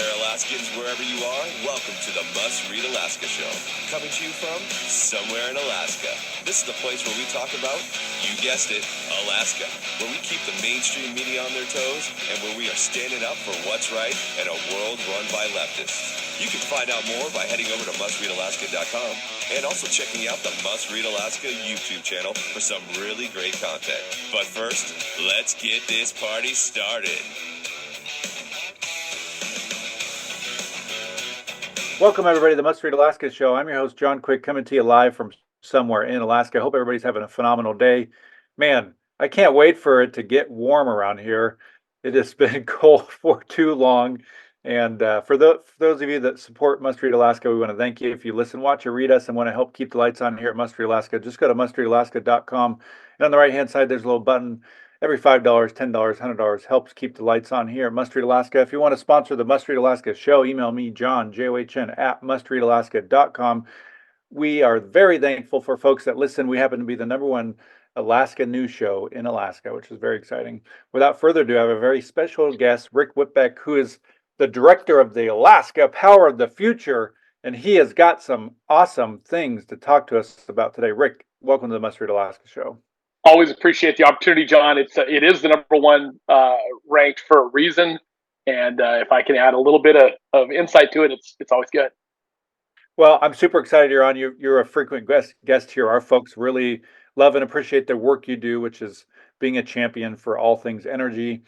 there, Alaskans, wherever you are. Welcome to the Must Read Alaska Show. Coming to you from somewhere in Alaska. This is the place where we talk about, you guessed it, Alaska. Where we keep the mainstream media on their toes and where we are standing up for what's right in a world run by leftists. You can find out more by heading over to mustreadalaska.com and also checking out the Must Read Alaska YouTube channel for some really great content. But first, let's get this party started. Welcome, everybody, to the Must Read Alaska Show. I'm your host, John Quick, coming to you live from somewhere in Alaska. I hope everybody's having a phenomenal day. Man, I can't wait for it to get warm around here. It has been cold for too long. And for those of you that support Must Read Alaska, we want to thank you. If you listen, watch, or read us and want to help keep the lights on here at Must Read Alaska, just go to mustreadalaska.com. And on the right-hand side, there's a little button. Every $5, $10, $100 helps keep the lights on here at Must Read Alaska. If you want to sponsor the Must Read Alaska show, email me, John, John, at mustreadalaska.com. We are very thankful for folks that listen. We happen to be the #1 Alaska news show in Alaska, which is very exciting. Without further ado, I have a very special guest, Rick Whitbeck, who is the director of the Alaska Power of the Future, and he has got some awesome things to talk to us about today. Rick, welcome to the Must Read Alaska show. Always appreciate the opportunity, John. It is the #1 ranked for a reason, and if I can add a little bit of insight to it, it's always good. Well, I'm super excited you're on. You're a frequent guest here. Our folks really love and appreciate the work you do, which is being a champion for all things energy.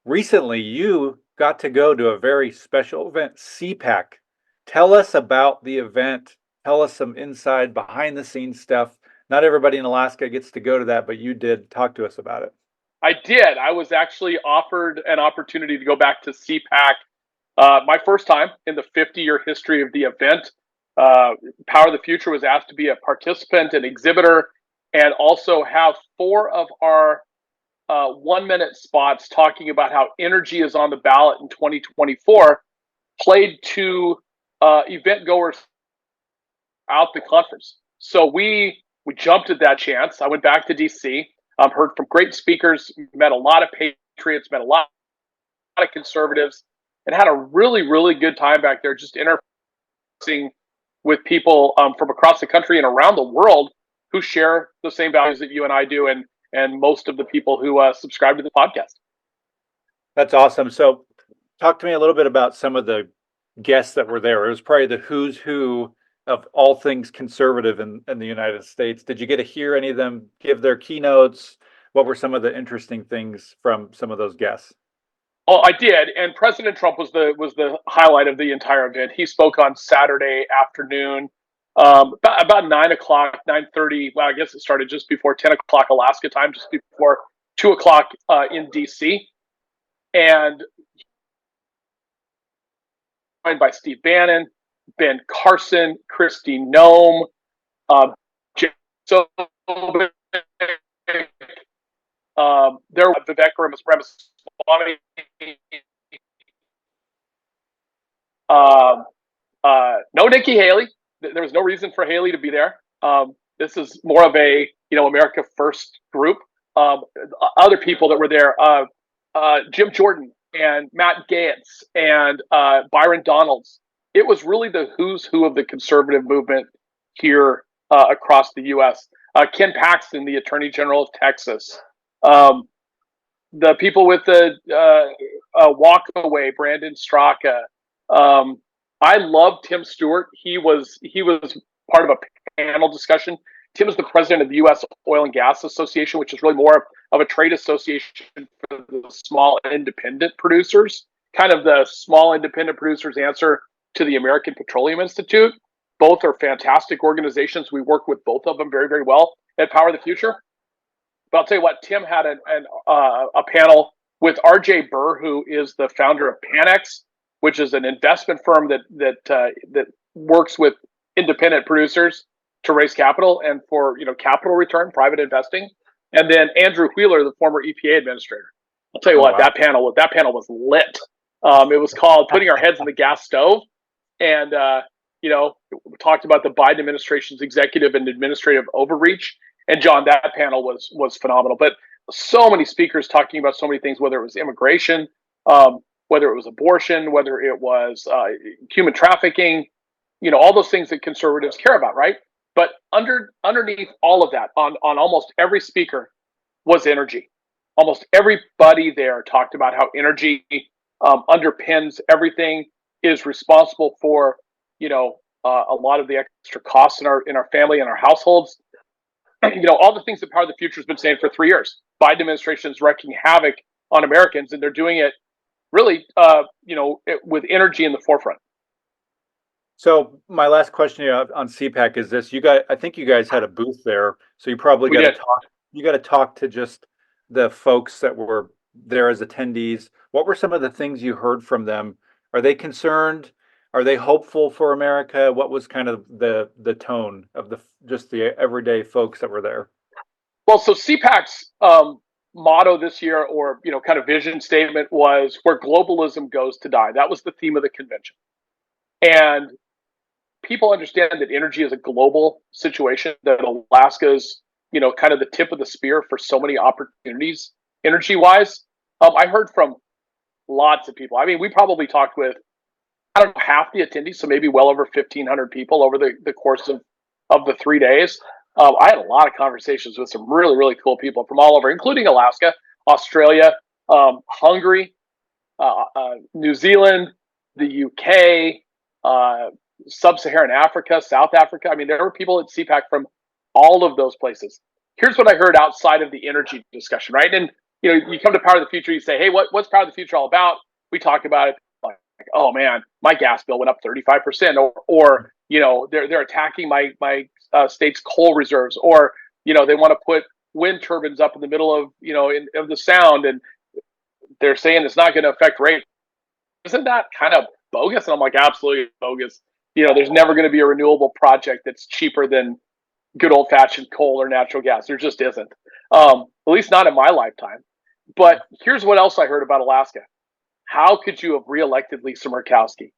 Recently, you got to go to a very special event, CPAC. Tell us about the event. Tell us some inside, behind-the-scenes stuff. Not everybody in Alaska gets to go to that, but you did. Talk to us about it. I did. I was actually offered an opportunity to go back to CPAC. My first time in the 50-year history of the event. Power of the Future was asked to be a participant and exhibitor, and also have 4 of our 1-minute spots talking about how energy is on the ballot in 2024, played to event goers out the conference. So we jumped at that chance. I went back to DC, heard from great speakers, met a lot of patriots, met a lot of conservatives, and had a really, really good time back there, just interfacing with people from across the country and around the world who share the same values that you and I do, and most of the people who subscribe to the podcast. That's awesome. So talk to me a little bit about some of the guests that were there. It was probably the who's who of all things conservative in the United States. Did you get to hear any of them give their keynotes? What were some of the interesting things from some of those guests? Oh, I did, and President Trump was the highlight of the entire event. He spoke on Saturday afternoon, about 9:00, 9:30. Well, I guess it started just before 10:00 Alaska time, just before 2:00 in DC, and joined by Steve Bannon, Ben Carson, Kristi Noem, there was Vivek Ramaswamy, no Nikki Haley. There was no reason for Haley to be there. This is more of a America First group. Other people that were there, Jim Jordan and Matt Gaetz and Byron Donalds. It was really the who's who of the conservative movement here across the U.S. Ken Paxton, the Attorney General of Texas. The people with the walk away, Brandon Straka. I love Tim Stewart. He was part of a panel discussion. Tim is the president of the U.S. Oil and Gas Association, which is really more of a trade association for the small independent producers, kind of the small independent producers' answer to the American Petroleum Institute. Both are fantastic organizations. We work with both of them very, very well at Power of the Future. But I'll tell you what, Tim had a panel with RJ Burr, who is the founder of Panex, which is an investment firm that works with independent producers to raise capital and for capital return, private investing. And then Andrew Wheeler, the former EPA administrator. I'll tell you what, that panel was lit. It was called "Putting Our Heads in the Gas Stove," and we talked about the Biden administration's executive and administrative overreach. And John, that panel was phenomenal. But so many speakers talking about so many things, whether it was immigration, whether it was abortion, whether it was human trafficking, all those things that conservatives care about, right? But underneath all of that, on almost every speaker, was energy. Almost everybody there talked about how energy underpins everything, is responsible for a lot of the extra costs in our family and our households. All the things that Power of the Future has been saying for 3 years. Biden administration is wreaking havoc on Americans, and they're doing it really, with energy in the forefront. So my last question on CPAC is this: I think you guys had a booth there, so you probably got to talk. You got to talk to just the folks that were there as attendees. What were some of the things you heard from them? Are they concerned? Are they hopeful for America? What was kind of the tone of the everyday folks that were there? Well, so CPAC's motto this year, or kind of vision statement, was "Where globalism goes to die." That was the theme of the convention, and people understand that energy is a global situation. That Alaska's, kind of the tip of the spear for so many opportunities, energy-wise. I heard from lots of people. I mean, we probably talked with, I don't know, half the attendees, so maybe well over 1,500 people over the course of the 3 days. I had a lot of conversations with some really, really cool people from all over, including Alaska, Australia, Hungary, New Zealand, the UK, Sub-Saharan Africa, South Africa. I mean, there were people at CPAC from all of those places. Here's what I heard outside of the energy discussion, right? And you come to Power of the Future, you say, "Hey, what's Power of the Future all about?" We talk about it like, "Oh man, my gas bill went up 35%," or they're attacking my state's coal reserves, or they want to put wind turbines up in the middle of of the sound, and they're saying it's not going to affect rates. Isn't that kind of bogus? And I'm like, absolutely bogus. There's never going to be a renewable project that's cheaper than good old fashioned coal or natural gas. There just isn't. At least not in my lifetime. But here's what else I heard about Alaska. How could you have reelected Lisa Murkowski?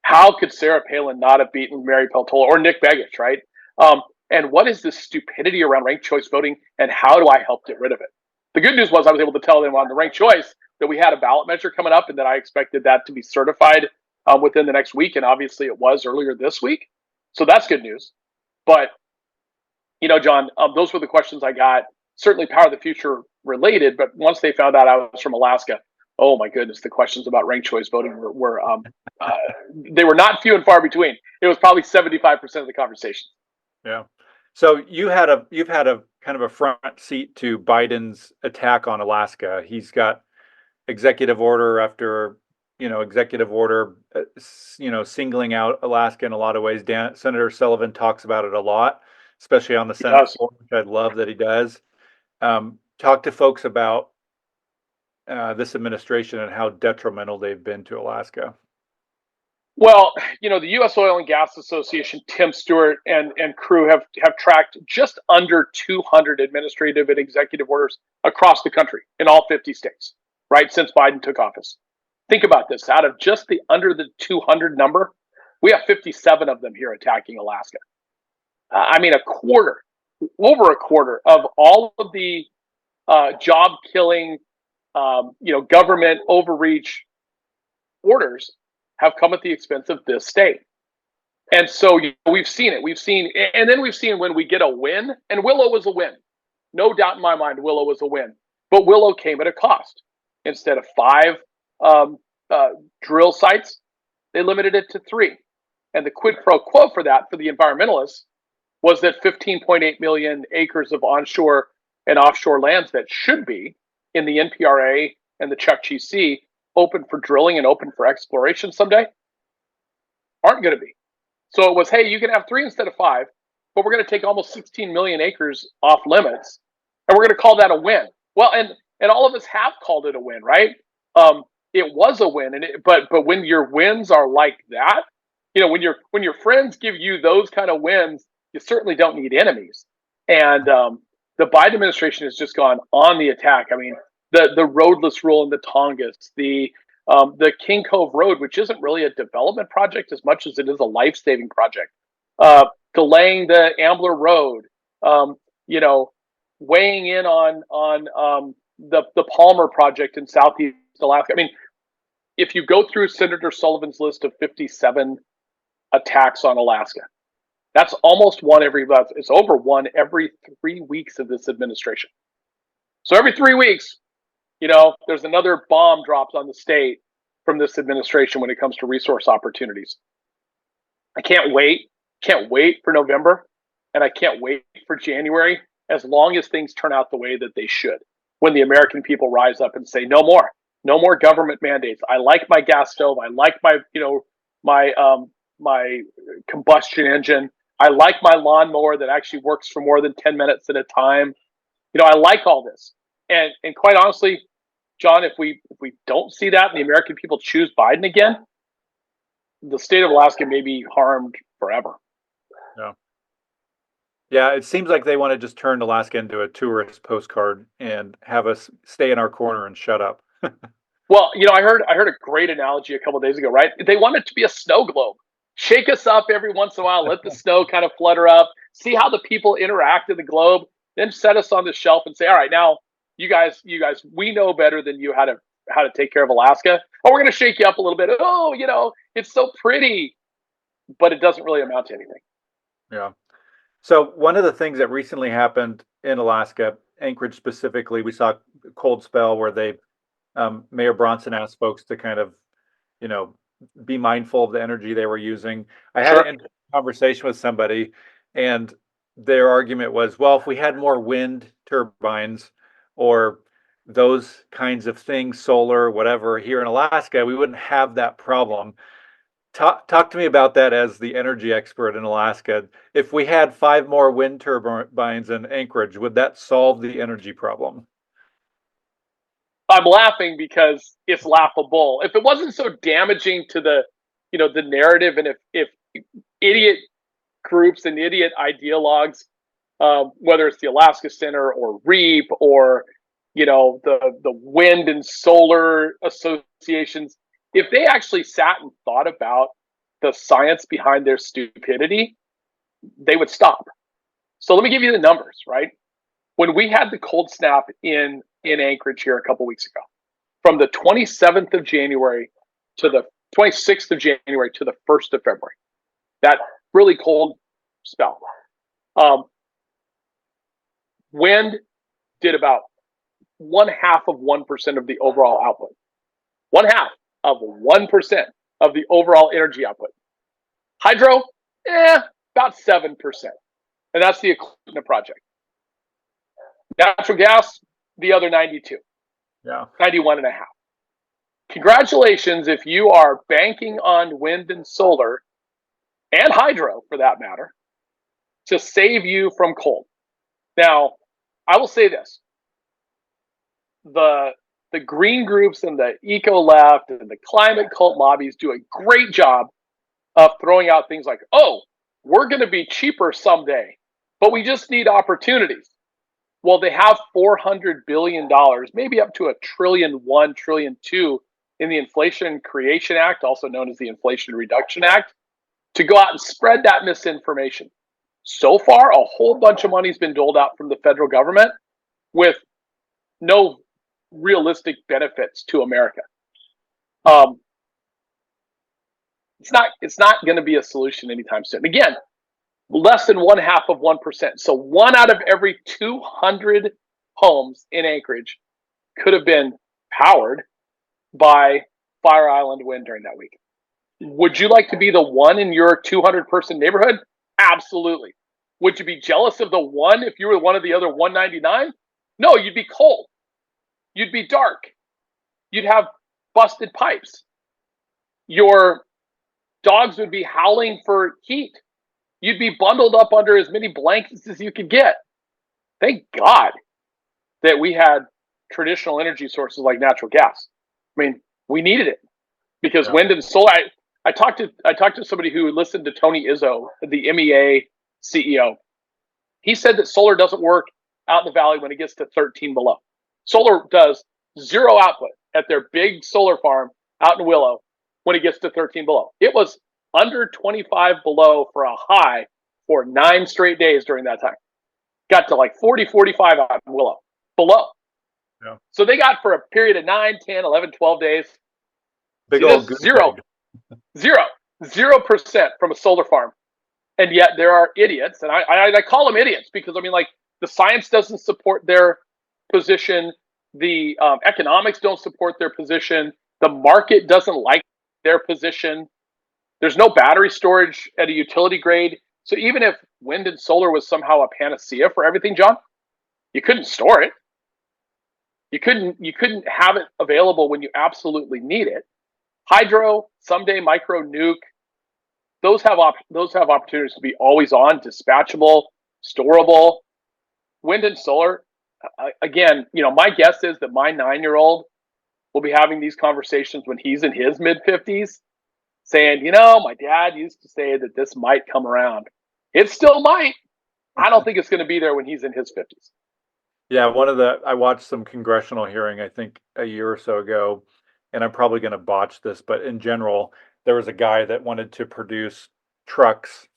How could Sarah Palin not have beaten Mary Peltola or Nick Begich, right? And what is this stupidity around ranked choice voting, and how do I help get rid of it? The good news was I was able to tell them on the ranked choice that we had a ballot measure coming up, and that I expected that to be certified within the next week. And obviously it was earlier this week. So that's good news. But, John, those were the questions I got. Certainly Power of the Future related, but once they found out I was from Alaska, oh my goodness, the questions about ranked choice voting were they were not few and far between. It was probably 75% of the conversation. Yeah. So you've had a kind of a front seat to Biden's attack on Alaska. He's got executive order after executive order, singling out Alaska in a lot of ways. Senator Sullivan talks about it a lot, especially on the Senate floor, which I love that he does. Talk to folks about this administration and how detrimental they've been to Alaska. Well, the U.S. Oil and Gas Association, Tim Stewart and crew have tracked just under 200 administrative and executive orders across the country in all 50 states, right, since Biden took office. Think about this. Out of just under the 200 number, we have 57 of them here attacking Alaska. I mean, over a quarter of all of the job-killing, government overreach orders have come at the expense of this state. And so we've seen it. And then we've seen when we get a win, and Willow was a win. No doubt in my mind, Willow was a win. But Willow came at a cost. Instead of 5 drill sites, they limited it to 3. And the quid pro quo for that, for the environmentalists, was that 15.8 million acres of onshore and offshore lands that should be in the NPRA and the Chukchi Sea open for drilling and open for exploration someday aren't going to be. So it was, hey, you can have 3 instead of 5, but we're going to take almost 16 million acres off limits, and we're going to call that a win. Well, and all of us have called it a win, right? It was a win, but when your wins are like that, when your friends give you those kind of wins, you certainly don't need enemies. And the Biden administration has just gone on the attack. I mean, the roadless rule in the Tongass, the King Cove Road, which isn't really a development project as much as it is a life-saving project, delaying the Ambler Road, weighing in on the Palmer project in Southeast Alaska. I mean, if you go through Senator Sullivan's list of 57 attacks on Alaska, that's almost one every, it's over one every 3 weeks of this administration. So every 3 weeks, there's another bomb dropped on the state from this administration when it comes to resource opportunities. I can't wait for November, and I can't wait for January, as long as things turn out the way that they should. When the American people rise up and say, no more government mandates. I like my gas stove. I like my, my combustion engine. I like my lawnmower that actually works for more than 10 minutes at a time. I like all this. And quite honestly, John, if we don't see that and the American people choose Biden again, the state of Alaska may be harmed forever. Yeah. Yeah, it seems like they want to just turn Alaska into a tourist postcard and have us stay in our corner and shut up. Well, I heard a great analogy a couple of days ago, right? They want it to be a snow globe. Shake us up every once in a while, let the snow kind of flutter up, see how the people interact in the globe, then set us on the shelf and say, all right, now you guys, we know better than you how to take care of Alaska. Oh, we're going to shake you up a little bit. Oh, it's so pretty, but it doesn't really amount to anything. Yeah. So one of the things that recently happened in Alaska, Anchorage specifically, we saw a cold spell where Mayor Bronson asked folks to kind of, be mindful of the energy they were using. I had Sure. a conversation with somebody, and their argument was, well, if we had more wind turbines or those kinds of things, solar, whatever, here in Alaska, we wouldn't have that problem. Talk to me about that as the energy expert in Alaska. If we had 5 more wind turbines in Anchorage, would that solve the energy problem? I'm laughing because it's laughable. If it wasn't so damaging to the narrative, and if idiot groups and idiot ideologues, whether it's the Alaska Center or REAP or the wind and solar associations, if they actually sat and thought about the science behind their stupidity, they would stop. So let me give you the numbers, right? When we had the cold snap in Anchorage here a couple weeks ago, from the 27th of January to the 26th of January to the 1st of February, that really cold spell, wind did about 0.5% of the overall output. 0.5% of the overall energy output. Hydro, about 7%. And that's the Equipment project. Natural gas, the other 92. Yeah. 91.5. Congratulations if you are banking on wind and solar and hydro, for that matter, to save you from cold. Now, I will say this. The green groups and the eco left and the climate cult lobbies do a great job of throwing out things like, oh, we're going to be cheaper someday, but we just need opportunities. Well, they have $400 billion, maybe up to $1.1 trillion, $1.2 trillion in the Inflation Creation Act, also known as the Inflation Reduction Act, to go out and spread that misinformation. So far, a whole bunch of money's been doled out from the federal government with no realistic benefits to America. It's not going to be a solution anytime soon. Again, less than 0.5%. So 1 out of every 200 homes in Anchorage could have been powered by Fire Island wind during that week. Would you like to be the one in your 200-person neighborhood? Absolutely. Would you be jealous of the one if you were one of the other 199? No, you'd be cold. You'd be dark. You'd have busted pipes. Your dogs would be howling for heat. You'd be bundled up under as many blankets as you could get. Thank God that we had traditional energy sources like natural gas. I mean, we needed it because wind and solar. I talked to somebody who listened to Tony Izzo, the MEA CEO. He said that solar doesn't work out in the valley when it gets to 13 below. Solar does zero output at their big solar farm out in Willow when it gets to 13 below. It was under 25 below for a high for 9 straight days during that time. Got to like 40, 45 out in Willow below. Yeah. So they got for a period of 9, 10, 11, 12 days, Big See old this? goose Zero, egg. zero, 0% from a solar farm. And yet there are idiots, and I call them idiots because I mean, like, the science doesn't support their position, the economics don't support their position, the market doesn't like their position. There's no battery storage at a utility grade, so even if wind and solar was somehow a panacea for everything, John, you couldn't store it. You couldn't have it available when you absolutely need it. Hydro, someday micro nuke, those have opportunities to be always on, dispatchable, storable. Wind and solar, again, my guess is that my 9-year-old will be having these conversations when he's in his mid-50s, saying, my dad used to say that this might come around. It still might. I don't think it's going to be there when he's in his 50s. Yeah, I watched some congressional hearing, I think a year or so ago, and I'm probably going to botch this, but in general, there was a guy that wanted to produce trucks,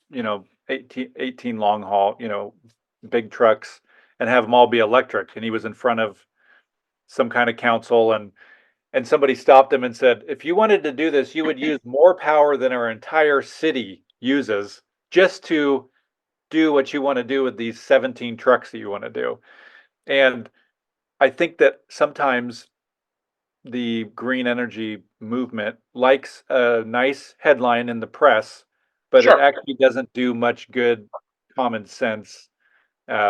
18 long haul, big trucks, and have them all be electric. And he was in front of some kind of council, and somebody stopped him and said, if you wanted to do this, you would use more power than our entire city uses just to do what you want to do with these 17 trucks that you want to do. And I think that sometimes the green energy movement likes a nice headline in the press, but it Sure. actually doesn't do much good common sense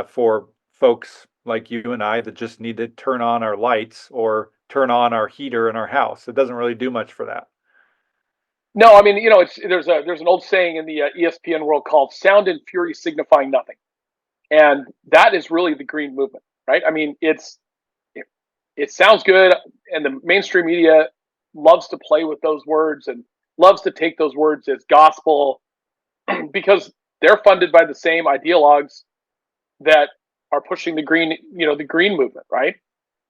for folks like you and I that just need to turn on our lights or turn on our heater in our house. It doesn't really do much for that. No, I mean, there's an old saying in the ESPN world called "sound and fury signifying nothing," and that is really the green movement, right? I mean, it sounds good, and the mainstream media loves to play with those words and loves to take those words as gospel because they're funded by the same ideologues that are pushing the green movement, right?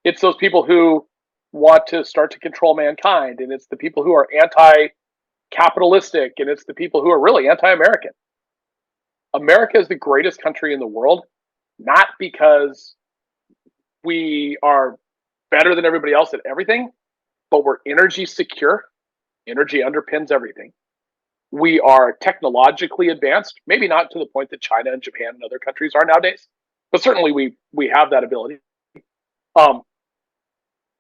It's those people who want to start to control mankind, and it's the people who are anti-capitalistic, and it's the people who are really anti-American. America is the greatest country in the world, not because we are better than everybody else at everything, but we're energy secure. Energy underpins everything. We are technologically advanced, maybe not to the point that China and Japan and other countries are nowadays, but certainly we have that ability. Um,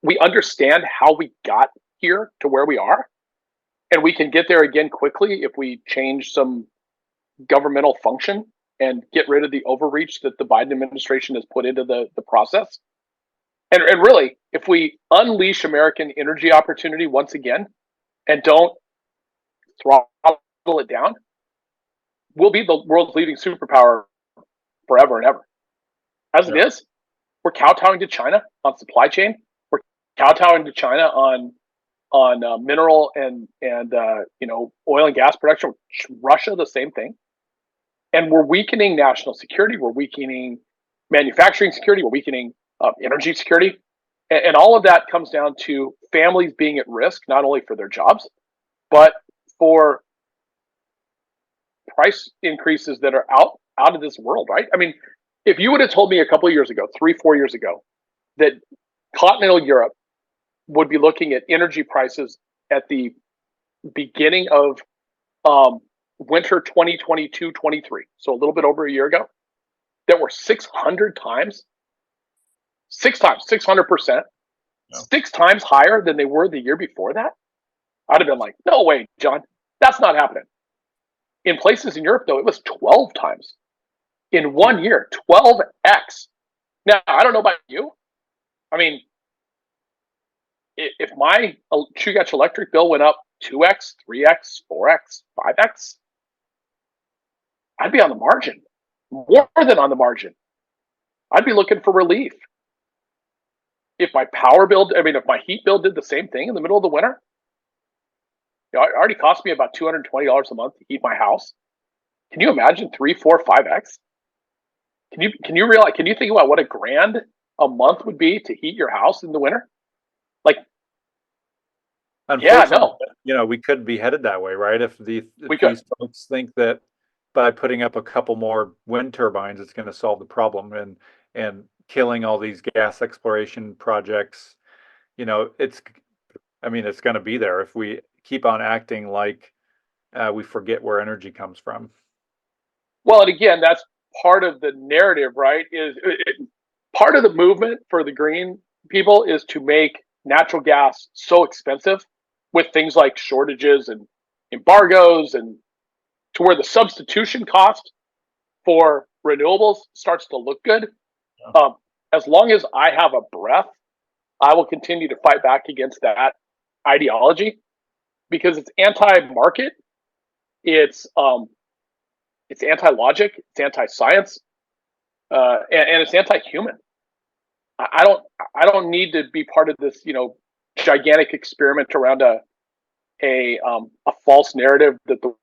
we understand how we got here to where we are, and we can get there again quickly if we change some governmental function and get rid of the overreach that the Biden administration has put into the process. And really, if we unleash American energy opportunity once again and don't throttle it down, we'll be the world's leading superpower forever and ever. As it Yeah. is, we're kowtowing to China on supply chain. We're kowtowing to China on mineral and oil and gas production. Russia, the same thing. And we're weakening national security. We're weakening manufacturing security. We're weakening energy security. And all of that comes down to families being at risk, not only for their jobs, but for price increases that are out of this world, right? I mean, if you would have told me a couple of years ago, 3-4 years ago, that continental Europe would be looking at energy prices at the beginning of winter 2022-23, so a little bit over a year ago, that were 600 times, 600%, Yeah. 6 times higher than they were the year before that, I'd have been like, no way, John, that's not happening. In places in Europe, though, it was 12 times in 1 year, 12x. Now, I don't know about you. I mean, if my Chugach electric bill went up 2x, 3x, 4x, 5x, I'd be on the margin, more than on the margin. I'd be looking for relief. If my if my heat bill did the same thing in the middle of the winter, it already cost me about $220 a month to heat my house. Can you imagine 3, 4, 5x? Can you realize? Can you think about what $1,000 a month would be to heat your house in the winter? Like, yeah, Unfortunately, no, we could be headed that way, right? If we could. these folks think that by putting up a couple more wind turbines, it's going to solve the problem, and killing all these gas exploration projects, it's I mean, it's going to be there if we keep on acting like we forget where energy comes from. Well, and again, that's part of the narrative, right? Part of the movement for the green people is to make natural gas so expensive with things like shortages and embargoes, and to where the substitution cost for renewables starts to look good. Yeah. As long as I have a breath, I will continue to fight back against that ideology because it's anti-market, it's anti-logic, it's anti-science, and it's anti-human. I don't need to be part of this, gigantic experiment around a false narrative that the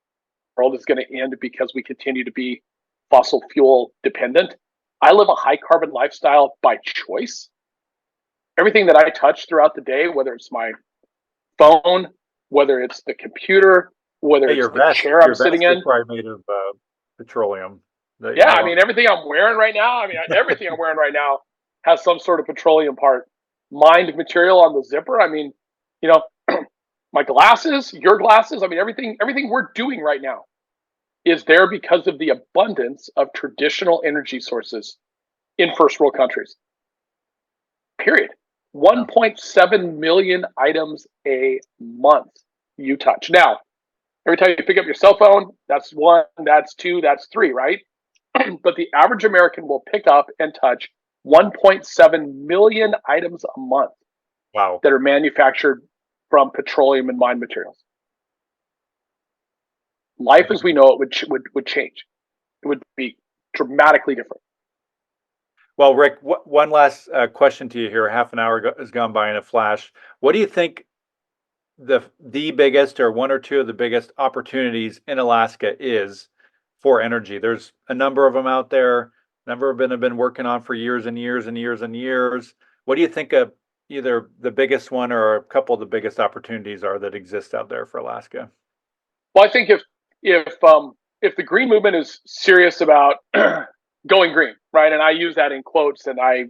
world is going to end because we continue to be fossil fuel dependent. I live a high carbon lifestyle by choice. Everything that I touch throughout the day, whether it's my phone, whether it's the computer, whether it's the chair I'm sitting in, is probably made of petroleum. Yeah, I mean, everything I'm wearing right now, everything I'm wearing right now has some sort of petroleum part. Mined material on the zipper. I mean, my glasses, your glasses, everything we're doing right now is there because of the abundance of traditional energy sources in first world countries. Period. 1.7 million items a month you touch. Now, every time you pick up your cell phone, that's one, that's two, that's three, right? But the average American will pick up and touch 1.7 million items a month. Wow. That are manufactured from petroleum and mined materials. Life as we know it would change. It would be dramatically different. Well, Rick, one last question to you here. Half an hour has gone by in a flash. What do you think the biggest or one or two of the biggest opportunities in Alaska is for energy? There's a number of them out there. A number of them have been working on for years and years and years and years. What do you think of either the biggest one or a couple of the biggest opportunities are that exist out there for Alaska? Well, I think if the green movement is serious about going green, right? And I use that in quotes, and I,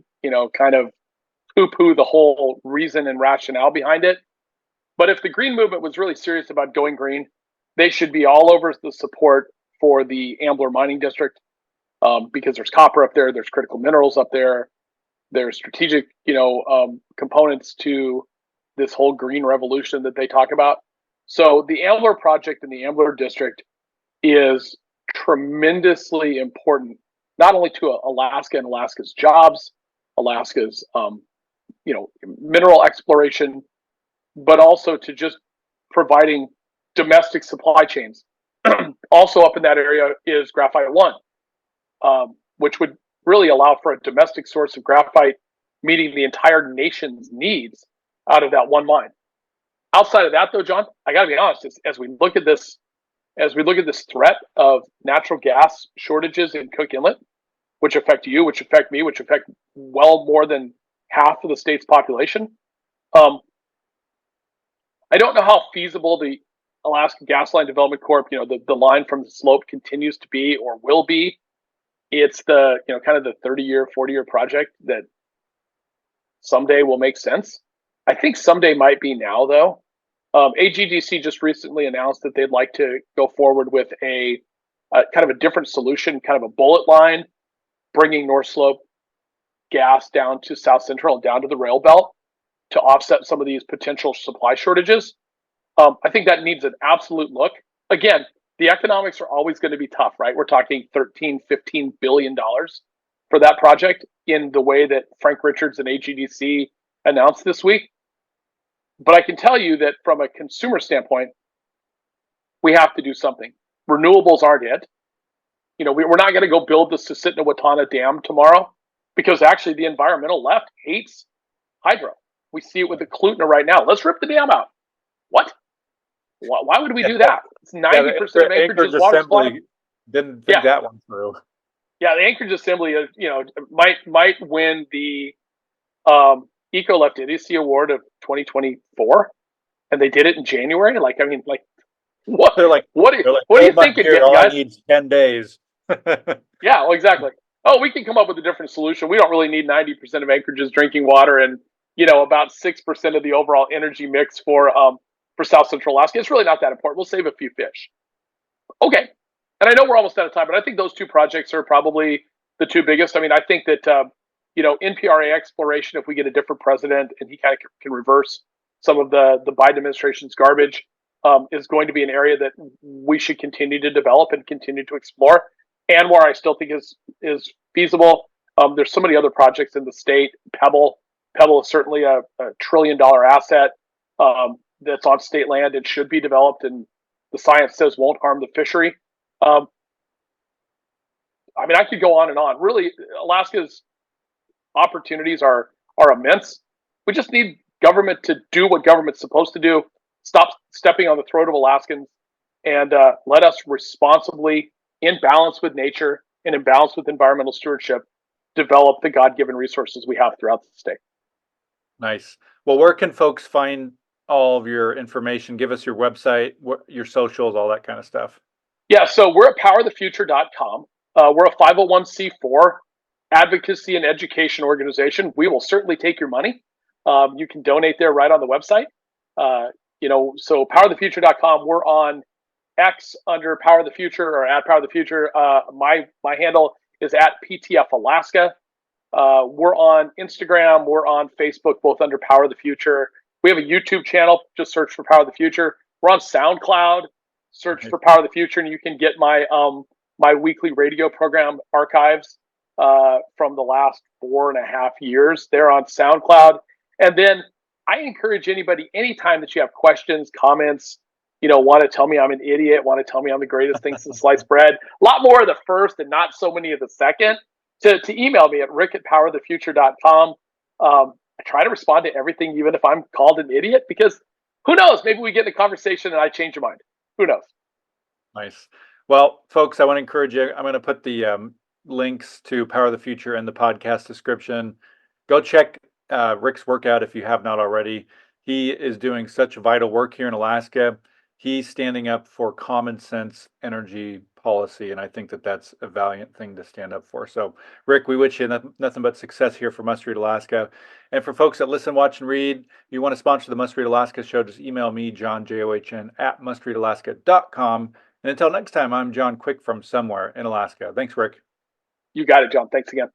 kind of poo-poo the whole reason and rationale behind it. But if the green movement was really serious about going green, they should be all over the support for the Ambler Mining District, because there's copper up there, there's critical minerals up there, there's strategic, components to this whole green revolution that they talk about. So the Ambler project in the Ambler District is tremendously important, not only to Alaska and Alaska's jobs, Alaska's, mineral exploration, but also to just providing domestic supply chains. Also up in that area is Graphite One, which would really allow for a domestic source of graphite meeting the entire nation's needs out of that one mine. Outside of that, though, John, I got to be honest, as we look at this threat of natural gas shortages in Cook Inlet, which affect you, which affect me, which affect well more than half of the state's population, I don't know how feasible the Alaska Gas Line Development Corp, the line from the slope continues to be or will be. It's the, kind of the 30-year, 40-year project that someday will make sense. I think someday might be now, though. AGDC just recently announced that they'd like to go forward with a kind of a different solution, kind of a bullet line, bringing North Slope gas down to South Central and down to the rail belt to offset some of these potential supply shortages. I think that needs an absolute look. Again, the economics are always going to be tough, right? We're talking $13, $15 billion for that project in the way that Frank Richards and AGDC announced this week. But I can tell you that from a consumer standpoint, we have to do something. Renewables aren't it. We're not going to go build the Susitna-Watana Dam tomorrow because actually the environmental left hates hydro. We see it with the Klutna right now. Let's rip the dam out. What? Why would we do that? It's 90% of Anchorage's water supply. Didn't think that one through. Yeah, the Anchorage Assembly, might win the Eco-Left Idiocy Award of 2024, and they did it in January. What? They're like, what are you thinking, guys? All I need 10 days. Yeah, well, exactly. Oh, we can come up with a different solution. We don't really need 90% of Anchorage's drinking water, and about 6% of the overall energy mix for South Central Alaska. It's really not that important. We'll save a few fish. Okay. And I know we're almost out of time, but I think those two projects are probably the two biggest. I mean, I think that, NPRA exploration, if we get a different president and he kind of can reverse some of the Biden administration's garbage, is going to be an area that we should continue to develop and continue to explore. And where I still think is feasible, there's so many other projects in the state. Pebble is certainly a $1 trillion asset that's on state land and should be developed, and the science says won't harm the fishery. I mean, I could go on and on. Really, Alaska's opportunities are immense. We just need government to do what government's supposed to do, stop stepping on the throat of Alaskans, and let us responsibly, in balance with nature and in balance with environmental stewardship, develop the God-given resources we have throughout the state. Nice. Well, where can folks find all of your information? Give us your website, your socials, all that kind of stuff. Yeah, so we're at powerthefuture.com. We're a 501c4 advocacy and education organization. We will certainly take your money. You can donate there right on the website. So powerthefuture.com. We're on X under Power the Future or at Power the Future. My handle is at PTF Alaska. We're on Instagram. We're on Facebook, both under Power the Future. We have a YouTube channel. Just search for Power the Future. We're on SoundCloud. Search for Power the Future, and you can get my my weekly radio program archives from the last 4.5 years. They're on SoundCloud. And then I encourage anybody, anytime that you have questions, comments, want to tell me I'm an idiot, want to tell me I'm the greatest thing since sliced bread, a lot more of the first and not so many of the second, to email me at rick@powerthefuture.com. I try to respond to everything, even if I'm called an idiot, because who knows? Maybe we get in a conversation and I change your mind. Who knows? Nice. Well, folks, I want to encourage you. I'm going to put the links to Power of the Future in the podcast description. Go check Rick's workout if you have not already. He is doing such vital work here in Alaska. He's standing up for common sense energy policy, and I think that that's a valiant thing to stand up for. So, Rick, we wish you nothing but success here for Must Read Alaska. And for folks that listen, watch, and read, if you want to sponsor the Must Read Alaska show, just email me, John, JOHN, at mustreadalaska.com. And until next time, I'm John Quick from somewhere in Alaska. Thanks, Rick. You got it, John. Thanks again.